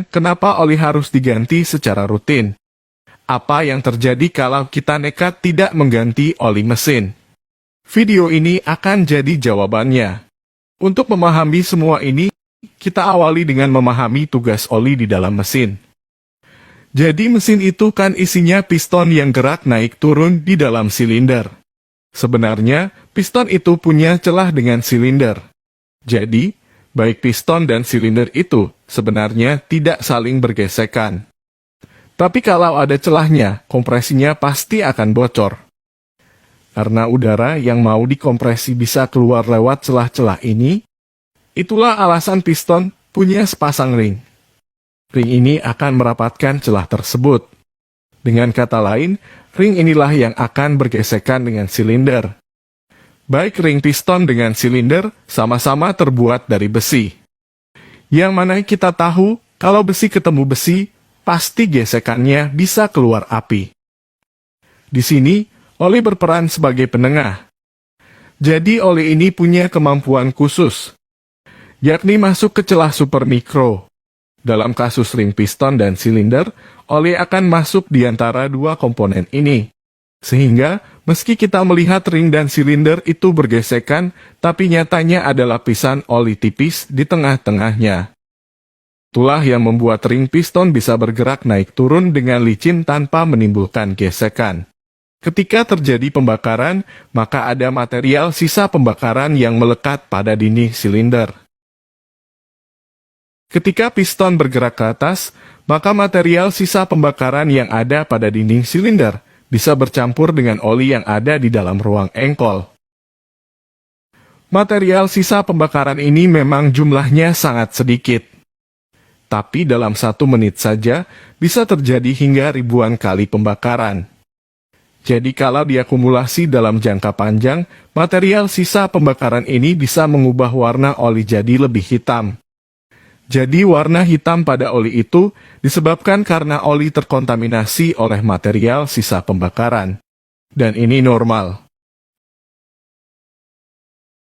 kenapa oli harus diganti secara rutin. Apa yang terjadi kalau kita nekat tidak mengganti oli mesin? Video ini akan jadi jawabannya. Untuk memahami semua ini, kita awali dengan memahami tugas oli di dalam mesin. Jadi mesin itu kan isinya piston yang gerak naik turun di dalam silinder. Sebenarnya, piston itu punya celah dengan silinder. Jadi, baik piston dan silinder itu sebenarnya tidak saling bergesekan. Tapi kalau ada celahnya, kompresinya pasti akan bocor. Karena udara yang mau dikompresi bisa keluar lewat celah-celah ini, itulah alasan piston punya sepasang ring. Ring ini akan merapatkan celah tersebut. Dengan kata lain, ring inilah yang akan bergesekan dengan silinder. Baik ring piston dengan silinder sama-sama terbuat dari besi. Yang mana kita tahu, kalau besi ketemu besi, pasti gesekannya bisa keluar api. Di sini, oli berperan sebagai penengah. Jadi oli ini punya kemampuan khusus, yakni masuk ke celah supermikro. Dalam kasus ring piston dan silinder, oli akan masuk di antara dua komponen ini. Sehingga, meski kita melihat ring dan silinder itu bergesekan, tapi nyatanya ada lapisan oli tipis di tengah-tengahnya. Itulah yang membuat ring piston bisa bergerak naik turun dengan licin tanpa menimbulkan gesekan. Ketika terjadi pembakaran, maka ada material sisa pembakaran yang melekat pada dinding silinder. Ketika piston bergerak ke atas, maka material sisa pembakaran yang ada pada dinding silinder bisa bercampur dengan oli yang ada di dalam ruang engkol. Material sisa pembakaran ini memang jumlahnya sangat sedikit. Tapi dalam 1 menit saja bisa terjadi hingga ribuan kali pembakaran. Jadi kalau diakumulasi dalam jangka panjang, material sisa pembakaran ini bisa mengubah warna oli jadi lebih hitam. Jadi warna hitam pada oli itu disebabkan karena oli terkontaminasi oleh material sisa pembakaran. Dan ini normal.